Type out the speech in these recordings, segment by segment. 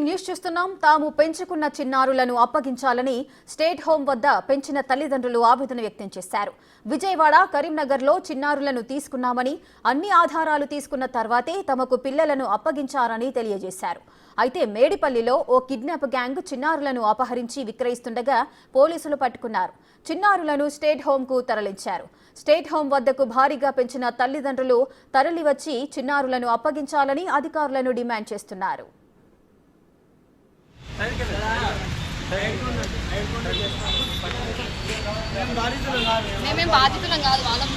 News చూస్తున్నాం. తాము పెంచుకున్న చిన్నారులను అప్పగించాలని స్టేట్ హోం వద్ద పెంచిన తల్లిదండ్రులు ఆవేదన వ్యక్తం చేశారు. విజయవాడ, కరీంనగర్లో చిన్నారులను తీసుకున్నామని, అన్ని ఆధారాలు తీసుకున్న తర్వాతే తమకు పిల్లలను అప్పగించారని తెలియజేశారు. అయితే మేడిపల్లిలో ఓ కిడ్నాప్ గ్యాంగ్ చిన్నారులను అపహరించి విక్రయిస్తుండగా పోలీసులు పట్టుకున్నారు. చిన్నారులను స్టేట్ హోంకు తరలించారు. స్టేట్ హోం వద్దకు భారీగా పెంచిన తల్లిదండ్రులు తరలివచ్చి చిన్నారులను అప్పగించాలని అధికారులను డిమాండ్ చేస్తున్నారు. మేమేం బాధితులం కాదు వాళ్ళం.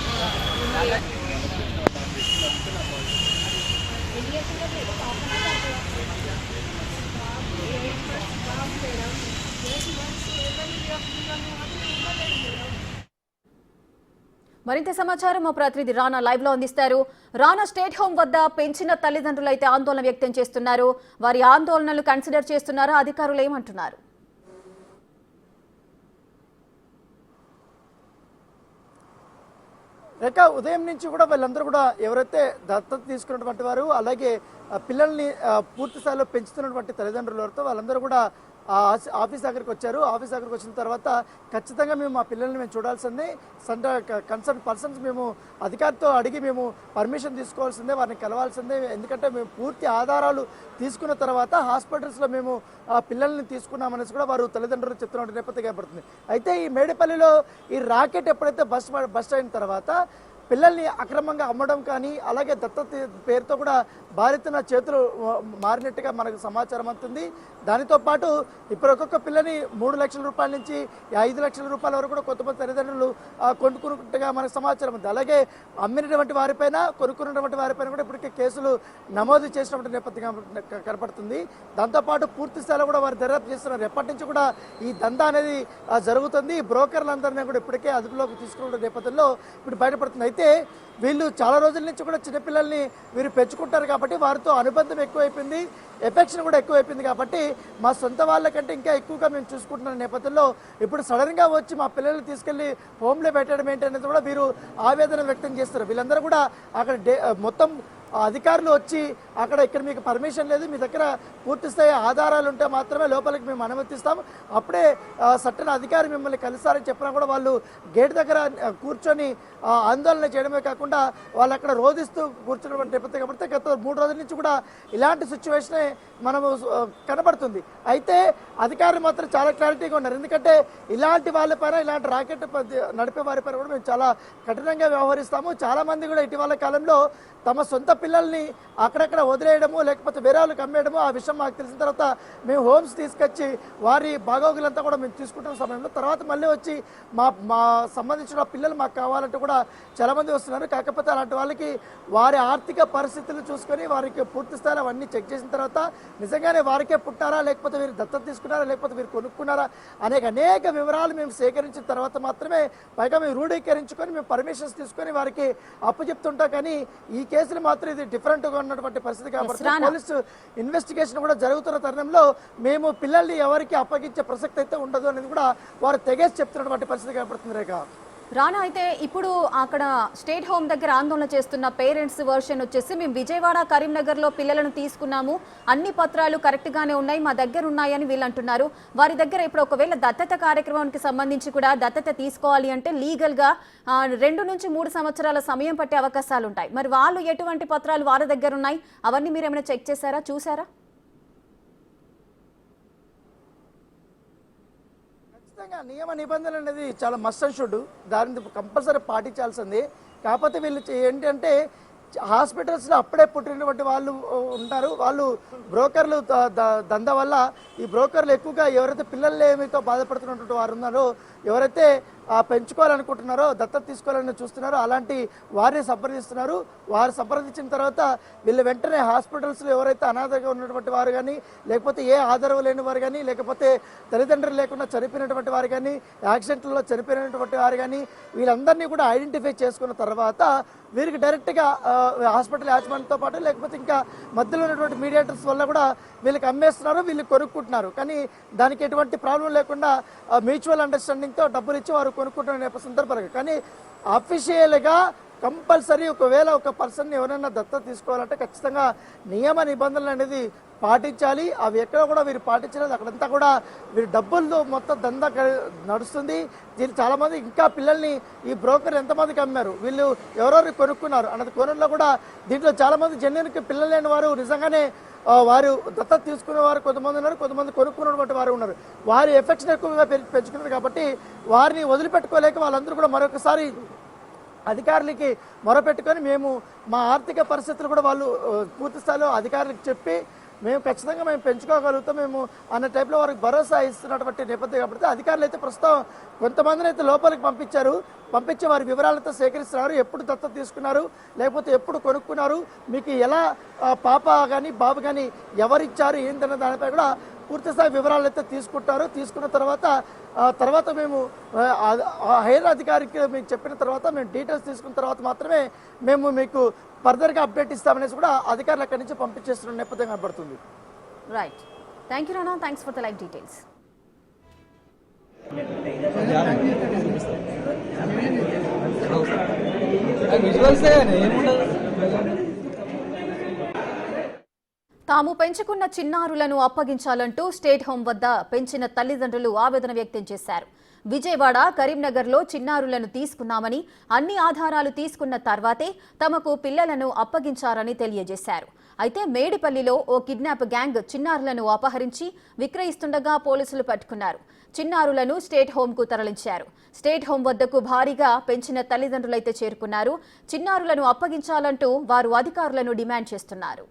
మరింత సమాచారం మా ప్రతినిధి రానా లైవ్ లో అందిస్తారు. రానా, స్టేట్ హోం వద్ద పెంచిన తల్లిదండ్రులు అయితే ఆందోళన వ్యక్తం చేస్తున్నారు. వారి ఆందోళనలు కన్సిడర్ చేస్తున్నారా? అధికారులు ఏమంటున్నారు? రేఖ, ఉదయం నుంచి కూడా వీళ్ళందరూ కూడా ఎవరైతే దత్తత తీసుకున్నటువంటి వారు, అలాగే పిల్లల్ని పూర్తి స్థాయిలో పెంచుతున్నటువంటి తల్లిదండ్రులు ఎవరితో వాళ్ళందరూ కూడా ఆఫీస్ దగ్గరికి వచ్చారు. ఆఫీస్ దగ్గరికి వచ్చిన తర్వాత ఖచ్చితంగా మేము మా పిల్లల్ని మేము చూడాల్సిందే, కన్సర్న్ పర్సన్స్ మేము అధికారితో అడిగి మేము పర్మిషన్ తీసుకోవాల్సిందే, వారిని కలవాల్సిందే. ఎందుకంటే మేము పూర్తి ఆధారాలు తీసుకున్న తర్వాత హాస్పిటల్స్లో మేము పిల్లల్ని తీసుకున్నామనేసి కూడా వారు తల్లిదండ్రులు చెప్తున్న నేపథ్యం ఏర్పడుతుంది. అయితే ఈ మేడిపల్లిలో ఈ రాకెట్ ఎప్పుడైతే బస్ అయిన తర్వాత పిల్లల్ని అక్రమంగా అమ్మడం కానీ, అలాగే దత్తత పేరుతో కూడా భారతన చేతులు మారినట్టుగా మనకు సమాచారం అందుతుంది. దానితో పాటు ఇప్పుడు ఒక్కొక్క పిల్లని 3 లక్షల రూపాయల నుంచి 5 లక్షల రూపాయల వరకు కూడా కొంతమంది తల్లిదండ్రులు కొనుక్కున్నట్టుగా మనకు సమాచారం ఉంది. అలాగే అమ్మినటువంటి వారిపైన, కొనుక్కున్నటువంటి వారిపైన కూడా ఇప్పటికే కేసులు నమోదు చేసినటువంటి నేపథ్యం కనపడుతుంది. దాంతోపాటు పూర్తి స్థాయిలో కూడా వారు దర్యాప్తు చేస్తున్నారు. ఎప్పటి నుంచి కూడా ఈ దందా అనేది జరుగుతుంది. బ్రోకర్లందరినీ కూడా ఇప్పటికే అదుపులోకి తీసుకున్న నేపథ్యంలో ఇప్పుడు బయటపడుతుంది. అయితే వీళ్ళు చాలా రోజుల నుంచి కూడా చిన్నపిల్లల్ని వీరు పెంచుకుంటారు కాబట్టి వారితో అనుబంధం ఎక్కువైపోయింది, ఎఫెక్షన్ కూడా ఎక్కువైపోయింది. కాబట్టి మా సొంత వాళ్ళకంటే ఇంకా ఎక్కువగా మేము చూసుకుంటున్న నేపథ్యంలో ఇప్పుడు సడన్గా వచ్చి మా పిల్లల్ని తీసుకెళ్లి హోమ్లో పెట్టడం ఏంటనేది కూడా వీరు ఆవేదన వ్యక్తం చేస్తారు. వీళ్ళందరూ కూడా అక్కడ మొత్తం అధికారులు వచ్చి ఇక్కడ మీకు పర్మిషన్ లేదు, మీ దగ్గర పూర్తి స్థాయి ఆధారాలు ఉంటే మాత్రమే లోపలికి మేము అనుమతిస్తాం, అప్పుడే సట్టన అధికారి మిమ్మల్ని కలిస్తారని చెప్పినా కూడా వాళ్ళు గేట్ దగ్గర కూర్చొని ఆందోళన చేయడమే కాకుండా వాళ్ళు అక్కడ రోధిస్తూ కూర్చున్నటువంటి నేపథ్యం కాబట్టి గత 3 రోజుల నుంచి కూడా ఇలాంటి సిచ్యువేషనే మనము కనబడుతుంది. అయితే అధికారులు మాత్రం చాలా క్లారిటీగా ఉన్నారు. ఎందుకంటే ఇలాంటి వాళ్ళపైన, ఇలాంటి రాకెట్ నడిపే వారిపైన కూడా మేము చాలా కఠినంగా వ్యవహరిస్తాము. చాలామంది కూడా ఇటీవల కాలంలో తమ సొంత పిల్లల్ని అక్కడక్కడ వదిలేయడము, లేకపోతే వేరే వాళ్ళకి అమ్మేయడము, ఆ విషయం మాకు తెలిసిన తర్వాత మేము హోమ్స్ తీసుకొచ్చి వారి బాగోగులంతా కూడా మేము తీసుకుంటున్న సమయంలో తర్వాత మళ్ళీ వచ్చి మా సంబంధించిన పిల్లలు మాకు కావాలంటే కూడా చాలామంది వస్తున్నారు. కాకపోతే అలాంటి వాళ్ళకి వారి ఆర్థిక పరిస్థితులు చూసుకొని వారికి పూర్తి స్థాయిలో అవన్నీ చెక్ చేసిన తర్వాత నిజంగానే వారికే పుట్టారా, లేకపోతే వీరు దత్తత తీసుకున్నారా, లేకపోతే వీరు కొనుక్కున్నారా అనేక వివరాలు మేము సేకరించిన తర్వాత మాత్రమే పైగా మేము రూఢీకరించుకొని మేము పర్మిషన్స్ తీసుకొని వారికి అప్పు చెప్తుంటాం. కానీ ఈ కేసులు మాత్రం ఇది డిఫరెంట్గా ఉన్నటువంటి పరిస్థితి కాబట్టి పోలీసు ఇన్వెస్టిగేషన్ కూడా జరుగుతున్న తరుణంలో మేము పిల్లల్ని ఎవరికి అప్పగించే ప్రసక్తి అయితే ఉండదు అనేది కూడా వారు తెగేసి చెప్తున్నటువంటి పరిస్థితి కనపడుతుంది. రేఖ, రానా, అయితే ఇప్పుడు అక్కడ స్టేట్ హోమ్ దగ్గర ఆందోళన చేస్తున్న పేరెంట్స్ వర్షన్ వచ్చేసి మేము విజయవాడ, కరీంనగర్లో పిల్లలను తీసుకున్నాము, అన్ని పత్రాలు కరెక్ట్ గానే ఉన్నాయి, మా దగ్గర ఉన్నాయని వీళ్ళు అంటున్నారు. వారి దగ్గర ఇప్పుడు ఒకవేళ దత్తత కార్యక్రమానికి సంబంధించి కూడా దత్తత తీసుకోవాలి అంటే లీగల్ గా 2 నుంచి 3 సంవత్సరాల సమయం పట్టే అవకాశాలు ఉంటాయి. మరి వాళ్ళు ఎటువంటి పత్రాలు వారి దగ్గర ఉన్నాయి, అవన్నీ మీరు ఏమైనా చెక్ చేశారా, చూసారా? నియమ నిబంధనలు అనేది చాలా మస్ట్ అండ్ షుడ్, దాన్ని కంపల్సరీ పాటించాల్సింది. కాకపోతే వీళ్ళు ఏంటంటే హాస్పిటల్స్లో అప్పుడే పుట్టినటువంటి వాళ్ళు ఉంటారు. వాళ్ళు బ్రోకర్లు దందా వల్ల ఈ బ్రోకర్లు ఎక్కువగా ఎవరైతే పిల్లలేమితో బాధపడుతున్నటువంటి వారు ఉన్నారో, ఎవరైతే పెంచుకోవాలనుకుంటున్నారో, దత్తత తీసుకోవాలని చూస్తున్నారో అలాంటి వారిని సంప్రదిస్తున్నారు. వారు సంప్రదించిన తర్వాత వీళ్ళు వెంటనే హాస్పిటల్స్లో ఎవరైతే అనాథగా ఉన్నటువంటి వారు కానీ, లేకపోతే ఏ ఆధారం లేని వారు కానీ, లేకపోతే తల్లిదండ్రులు లేకుండా చనిపోయినటువంటి వారు కానీ, యాక్సిడెంట్లలో చనిపోయినటువంటి వారు కానీ, వీళ్ళందరినీ కూడా ఐడెంటిఫై చేసుకున్న తర్వాత వీరికి డైరెక్ట్గా హాస్పిటల్ యాజమాన్యంతో పాటు లేకపోతే ఇంకా మధ్యలో ఉన్నటువంటి మీడియేటర్స్ వల్ల కూడా వీళ్ళకి అమ్మేస్తున్నారు, వీళ్ళు కొనుక్కుంటున్నారు. కానీ దానికి ఎటువంటి ప్రాబ్లం లేకుండా మ్యూచువల్ అండర్స్టాండింగ్తో డబ్బులు ఇచ్చి వారు కొనుక్కుంటున్న సందర్భాలు. కానీ అఫీషియల్గా కంపల్సరీ ఒకవేళ ఒక పర్సన్ ఎవరైనా దత్తత తీసుకోవాలంటే ఖచ్చితంగా నియమ నిబంధనలు అనేది పాటించాలి. అవి ఎక్కడ కూడా వీరు పాటించలేదు. అక్కడంతా కూడా వీరు డబ్బులతో మొత్తం దందా నడుస్తుంది. దీన్ని చాలామంది ఇంకా పిల్లల్ని ఈ బ్రోకర్ ఎంతమందికి అమ్మారు, వీళ్ళు ఎవరెవరు కొనుక్కున్నారు అన్నది కోణంలో కూడా దీంట్లో చాలామంది జెన్యున్కి పిల్లలు లేని వారు నిజంగానే వారు దత్తత తీసుకునే వారు కొంతమంది ఉన్నారు, కొంతమంది కొనుక్కున్నటువంటి వారు ఉన్నారు. వారి ఎఫెక్షన్ ఎక్కువగా పెంచుకున్నారు కాబట్టి వారిని వదిలిపెట్టుకోలేక వాళ్ళందరూ కూడా మరొకసారి అధికారులకి మొరపెట్టుకొని మేము మా ఆర్థిక పరిస్థితులు కూడా వాళ్ళు పూర్తి స్థాయిలో అధికారులకు చెప్పి మేము ఖచ్చితంగా మేము పెంచుకోగలుగుతాం మేము అన్న టైప్లో వారికి భరోసా ఇస్తున్నటువంటి నేపథ్యం కాబట్టి అధికారులు అయితే ప్రస్తుతం కొంతమందిని అయితే లోపలికి పంపించి వారి వివరాలతో సేకరిస్తున్నారు. ఎప్పుడు దత్తత తీసుకున్నారు, లేకపోతే ఎప్పుడు కొనుక్కున్నారు, మీకు ఎలా పాప కానీ బాబు కానీ ఎవరిచ్చారు ఏంటన్న దానిపై కూడా పూర్తిస్థాయి వివరాలు అయితే తీసుకున్న తర్వాత మేము హైర్ అధికారికి మీకు చెప్పిన తర్వాత మేము డీటెయిల్స్ తీసుకున్న తర్వాత మాత్రమే మేము మీకు ఫర్దర్గా అప్డేట్ ఇస్తామనేసి కూడా అధికారులు అక్కడి నుంచి పంపించేస్తున్న నేపథ్యం కనబడుతుంది. Right, thank you Rana, thanks for the live details. తాము పెంచుకున్న చిన్నారులను అప్పగించాలంటూ స్టేట్ హోం వద్ద పెంచిన తల్లిదండ్రులు ఆవేదన వ్యక్తం చేశారు. విజయవాడ, కరీంనగర్లో చిన్నారులను తీసుకున్నామని, అన్ని ఆధారాలు తీసుకున్న తర్వాతే తమకు పిల్లలను అప్పగించారని తెలియజేశారు. అయితే మేడిపల్లిలో ఓ కిడ్నాప్ గ్యాంగ్ చిన్నారులను అపహరించి విక్రయిస్తుండగా పోలీసులు పట్టుకున్నారు. చిన్నారులను స్టేట్ హోంకు తరలించారు. స్టేట్ హోం వద్దకు భారీగా పెంచిన తల్లిదండ్రులైతే చేరుకున్నారు. చిన్నారులను అప్పగించాలంటూ వారు అధికారులను డిమాండ్ చేస్తున్నారు.